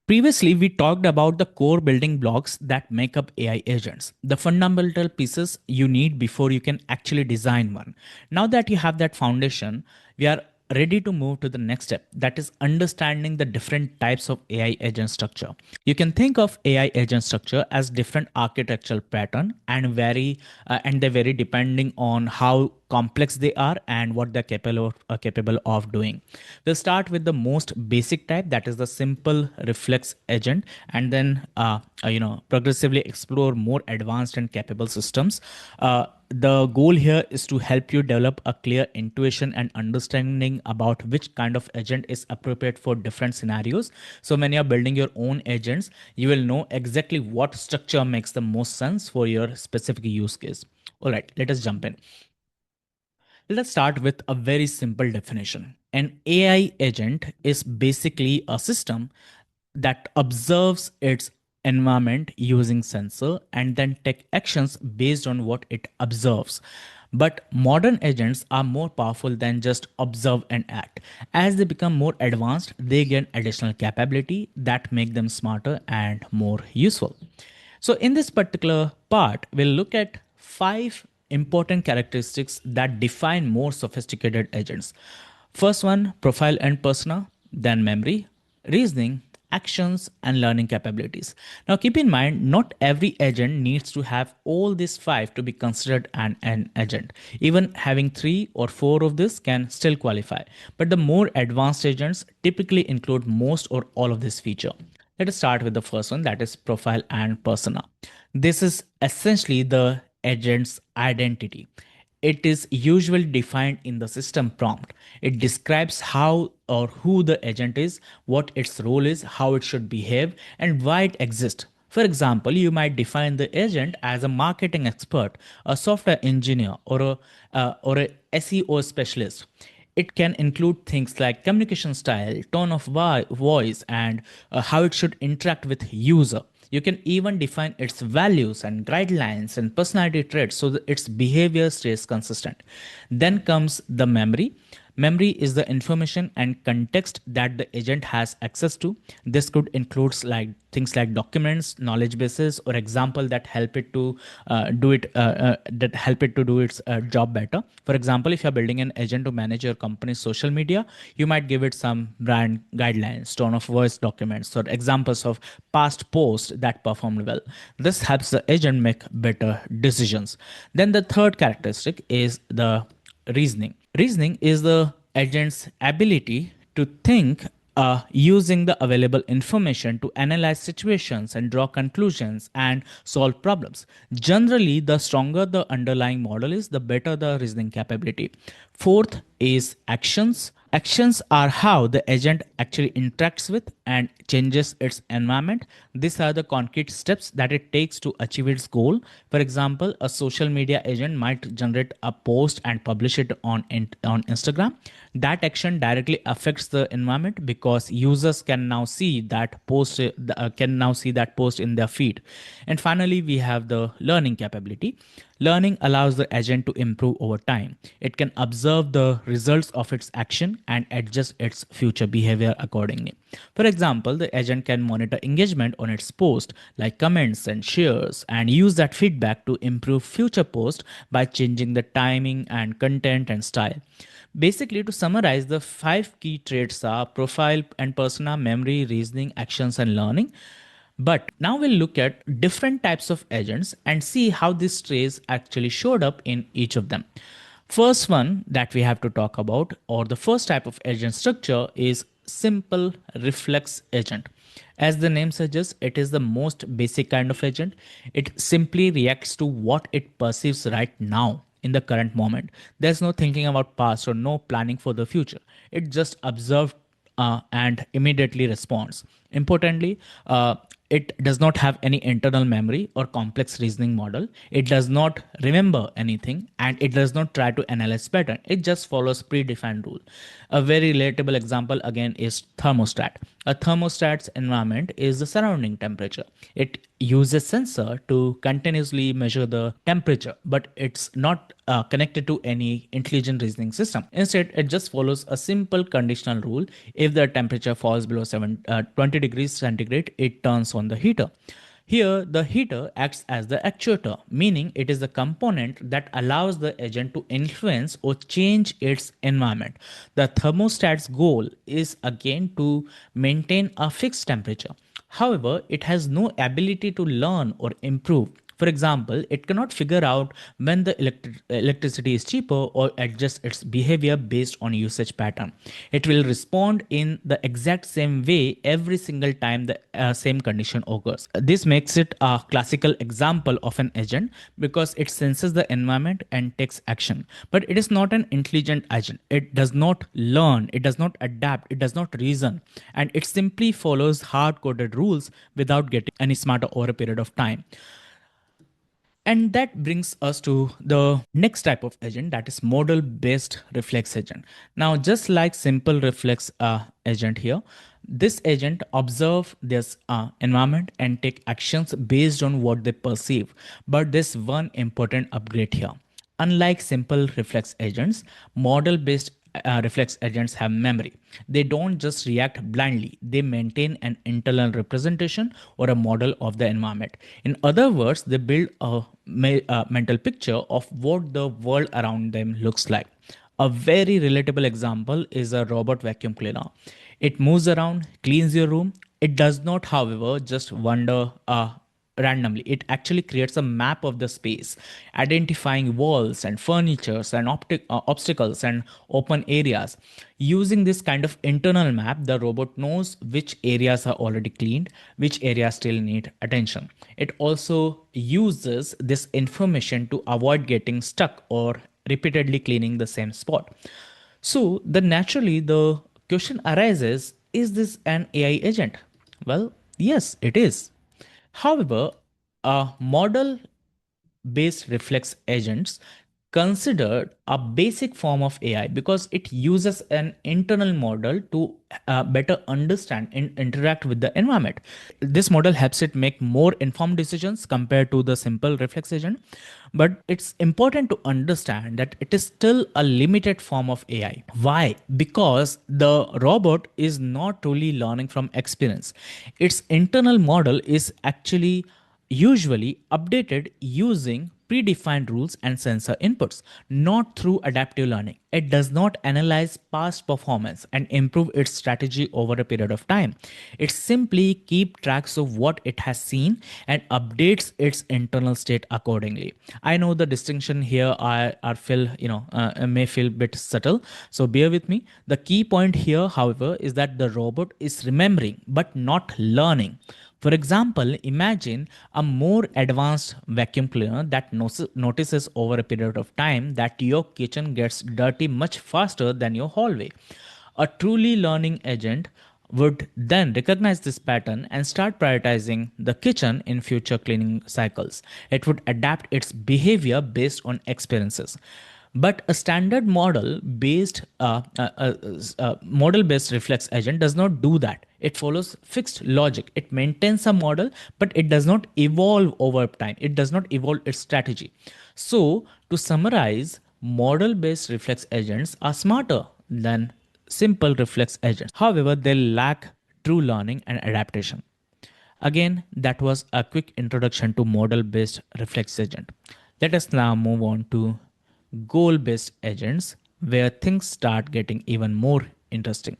Previously, we talked about the core building blocks that make up AI agents, the fundamental pieces you need before you can actually design one. Now that you have that foundation, we are ready to move to the next step, that is understanding the different types of AI agent structure. You can think of AI agent structure as different architectural pattern and they vary depending on how complex they are and what they're capable of doing. We'll start with the most basic type, that is the simple reflex agent, and then progressively explore more advanced and capable systems. The goal here is to help you develop a clear intuition and understanding about which kind of agent is appropriate for different scenarios. So when you're building your own agents, you will know exactly what structure makes the most sense for your specific use case. All right, let us jump in. Let's start with a very simple definition. An AI agent is basically a system that observes its environment using sensor and then take actions based on what it observes. But modern agents are more powerful than just observe and act. As they become more advanced, they gain additional capability that make them smarter and more useful. So in this particular part, we'll look at five important characteristics that define more sophisticated agents. First one, profile and persona, then memory, reasoning, actions, and learning capabilities. Now keep in mind, not every agent needs to have all these five to be considered an agent. Even having three or four of this can still qualify. But the more advanced agents typically include most or all of this feature. Let us start with the first one, that is profile and persona. This is essentially the agent's identity. It is usually defined in the system prompt. It describes how or who the agent is, what its role is, how it should behave, and why it exists. For example, you might define the agent as a marketing expert, a software engineer, or a SEO specialist. It can include things like communication style, tone of voice, and how it should interact with user. You can even define its values and guidelines and personality traits so that its behavior stays consistent. Then comes the memory. Memory is the information and context that the agent has access to. This could include like things like documents, knowledge bases, or example that help it to do its job better. For example, if you're building an agent to manage your company's social media, you might give it some brand guidelines, tone of voice documents, or examples of past posts that performed well. This helps the agent make better decisions. Then the third characteristic is the reasoning. Reasoning is the agent's ability to think using the available information to analyze situations and draw conclusions and solve problems. Generally, the stronger the underlying model is, the better the reasoning capability. Fourth is actions. Actions are how the agent actually interacts with and changes its environment. These are the concrete steps that it takes to achieve its goal. For example, a social media agent might generate a post and publish it on Instagram. That action directly affects the environment because users can now see that post in their feed. And finally, we have the learning capability. Learning allows the agent to improve over time. It can observe the results of its action and adjust its future behavior accordingly. For example, the agent can monitor engagement on its post, like comments and shares, and use that feedback to improve future posts by changing the timing and content and style. Basically, to summarize, the five key traits are profile and persona, memory, reasoning, actions, and learning. But now we'll look at different types of agents and see how these traits actually showed up in each of them. First one that we have to talk about, or the first type of agent structure, is simple reflex agent. As the name suggests, it is the most basic kind of agent. It simply reacts to what it perceives right now in the current moment. There's no thinking about past or no planning for the future. It just observes and immediately responds. Importantly, it does not have any internal memory or complex reasoning model. It does not remember anything and it does not try to analyze pattern. It just follows predefined rule. A very relatable example again is thermostat. A thermostat's environment is the surrounding temperature. It uses sensor to continuously measure the temperature, but it's not connected to any intelligent reasoning system. Instead, it just follows a simple conditional rule. If the temperature falls below 20 degrees centigrade, it turns on the heater. Here, the heater acts as the actuator, meaning it is the component that allows the agent to influence or change its environment. The thermostat's goal is again to maintain a fixed temperature. However, it has no ability to learn or improve. For example, it cannot figure out when the electricity is cheaper or adjust its behavior based on usage pattern. It will respond in the exact same way every single time the same condition occurs. This makes it a classical example of an agent because it senses the environment and takes action. But it is not an intelligent agent. It does not learn, it does not adapt, it does not reason, and it simply follows hard coded rules without getting any smarter over a period of time. And that brings us to the next type of agent, that is model based reflex agent. Now, just like simple reflex agent here, this agent observe this environment and take actions based on what they perceive. But there's one important upgrade here. Unlike simple reflex agents, model based reflex agents have memory. They don't just react blindly, they maintain an internal representation or a model of the environment. In other words, they build a mental picture of what the world around them looks like. A very relatable example is a robot vacuum cleaner. It moves around, cleans your room. It does not, however, just wander randomly. It actually creates a map of the space, identifying walls and furnitures and obstacles and open areas. Using this kind of internal map, the robot knows which areas are already cleaned, which areas still need attention. It also uses this information to avoid getting stuck or repeatedly cleaning the same spot. So, the question arises, is this an AI agent? Well, yes, it is. However, a model based reflex agents considered a basic form of AI because it uses an internal model to better understand and interact with the environment. This model helps it make more informed decisions compared to the simple reflex agent. But it's important to understand that it is still a limited form of AI. Why? Because the robot is not truly learning from experience. Its internal model is actually usually updated using predefined rules and sensor inputs, not through adaptive learning. It does not analyze past performance and improve its strategy over a period of time. It simply keeps tracks of what it has seen and updates its internal state accordingly. I know the distinction here are feel may feel a bit subtle, so bear with me. The key point here, however, is that the robot is remembering but not learning. For example, imagine a more advanced vacuum cleaner that notices over a period of time that your kitchen gets dirty much faster than your hallway. A truly learning agent would then recognize this pattern and start prioritizing the kitchen in future cleaning cycles. It would adapt its behavior based on experiences. But a standard model based reflex agent does not do that. It follows fixed logic. It maintains a model, but it does not evolve over time. It does not evolve its strategy. So, to summarize, model based reflex agents are smarter than simple reflex agents. However, they lack true learning and adaptation. Again, that was a quick introduction to model based reflex agent. Let us now move on to goal based agents, where things start getting even more interesting.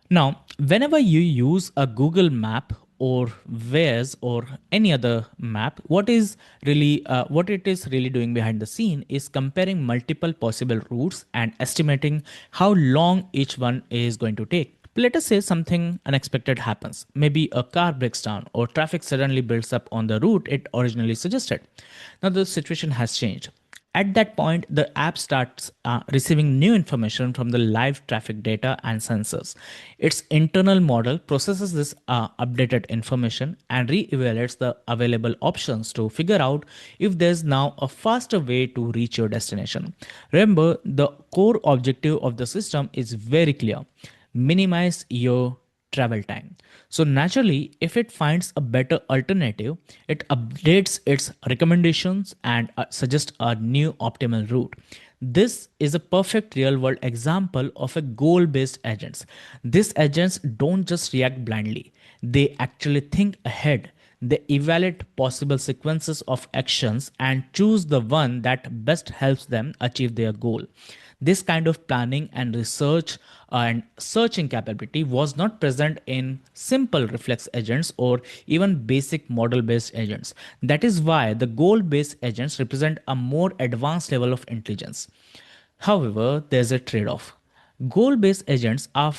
Now, whenever you use a Google map or Waze or any other map, what it is really doing behind the scene is comparing multiple possible routes and estimating how long each one is going to take. Let us say something unexpected happens. Maybe a car breaks down or traffic suddenly builds up on the route it originally suggested. Now the situation has changed. At that point, the app starts receiving new information from the live traffic data and sensors. Its internal model processes this updated information and re-evaluates the available options to figure out if there's now a faster way to reach your destination. Remember, the core objective of the system is very clear: minimize your travel time. So naturally, if it finds a better alternative, it updates its recommendations and suggests a new optimal route. This is a perfect real world example of a goal based agents. These agents don't just react blindly, they actually think ahead. They evaluate possible sequences of actions and choose the one that best helps them achieve their goal. This kind of planning and research and searching capability was not present in simple reflex agents or even basic model based agents. That is why the goal based agents represent a more advanced level of intelligence. However, there's a trade off. Goal based agents are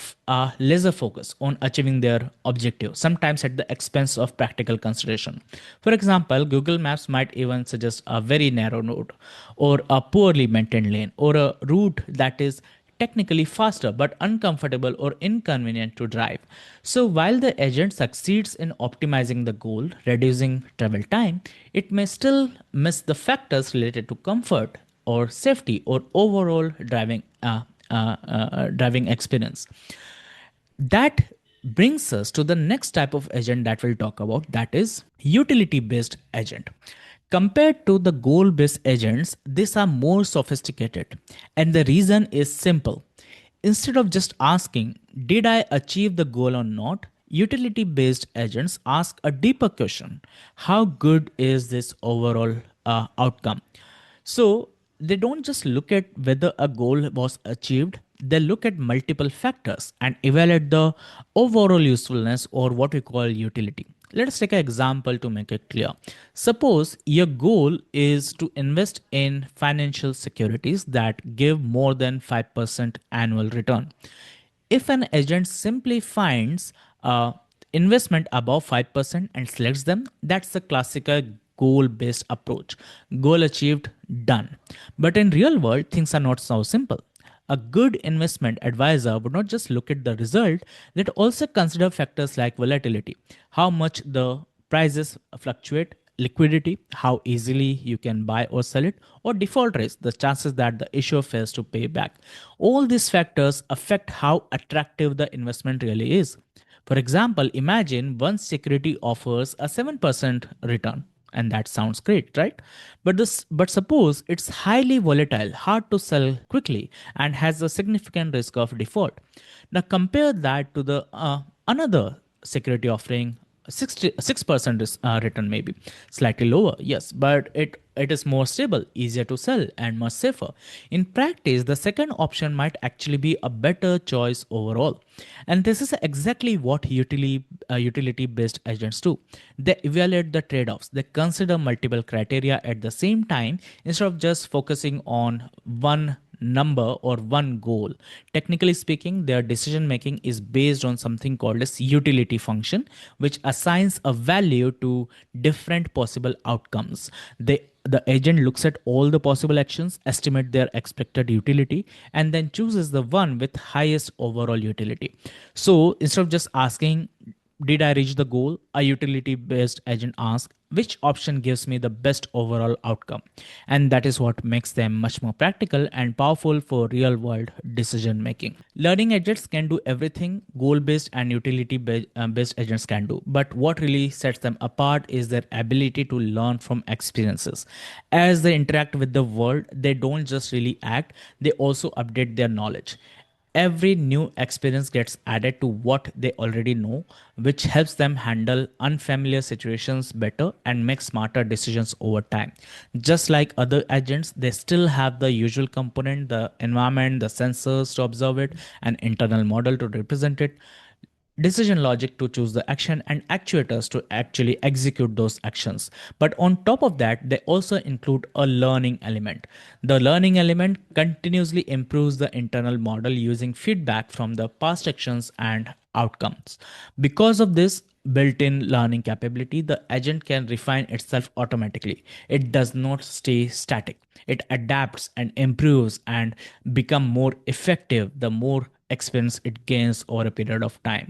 laser focused on achieving their objective, sometimes at the expense of practical consideration. For example, Google Maps might even suggest a very narrow route, or a poorly maintained lane, or a route that is technically faster but uncomfortable or inconvenient to drive. So while the agent succeeds in optimizing the goal, reducing travel time, it may still miss the factors related to comfort or safety or overall driving experience. That brings us to the next type of agent that we'll talk about, that is utility based agent. Compared to the goal based agents, these are more sophisticated, and the reason is simple. Instead of just asking, did I achieve the goal or not? Utility based agents ask a deeper question: how good is this overall outcome? So they don't just look at whether a goal was achieved, they look at multiple factors and evaluate the overall usefulness, or what we call utility. Let us take an example to make it clear. Suppose your goal is to invest in financial securities that give more than 5% annual return. If an agent simply finds investment above 5% and selects them, that's the classical goal based approach. Goal achieved, done. But in real world, things are not so simple. A good investment advisor would not just look at the result, they'd also consider factors like volatility, how much the prices fluctuate, liquidity, how easily you can buy or sell it, or default risk, the chances that the issuer fails to pay back. All these factors affect how attractive the investment really is. For example, imagine one security offers a 7% return. And that sounds great, right? But suppose it's highly volatile, hard to sell quickly, and has a significant risk of default. Now compare that to the another security offering 6% return, maybe slightly lower, yes, but it is more stable, easier to sell, and much safer. In practice, the second option might actually be a better choice overall. And this is exactly what utility based agents do. They evaluate the trade offs, they consider multiple criteria at the same time instead of just focusing on one number or one goal. Technically speaking, their decision making is based on something called as utility function, which assigns a value to different possible outcomes. The agent looks at all the possible actions, estimate their expected utility, and then chooses the one with highest overall utility. So instead of just asking, did I reach the goal? A utility based agent asks, which option gives me the best overall outcome? And that is what makes them much more practical and powerful for real world decision making. Learning agents can do everything goal based and based agents can do. But what really sets them apart is their ability to learn from experiences. As they interact with the world, they don't just really act, they also update their knowledge. Every new experience gets added to what they already know, which helps them handle unfamiliar situations better and make smarter decisions over time. Just like other agents, they still have the usual component, the environment, the sensors to observe it, an internal model to represent it, decision logic to choose the action, and actuators to actually execute those actions. But on top of that, they also include a learning element. The learning element continuously improves the internal model using feedback from the past actions and outcomes. Because of this built in learning capability, the agent can refine itself automatically. It does not stay static. It adapts and improves and become more effective the more experience it gains over a period of time.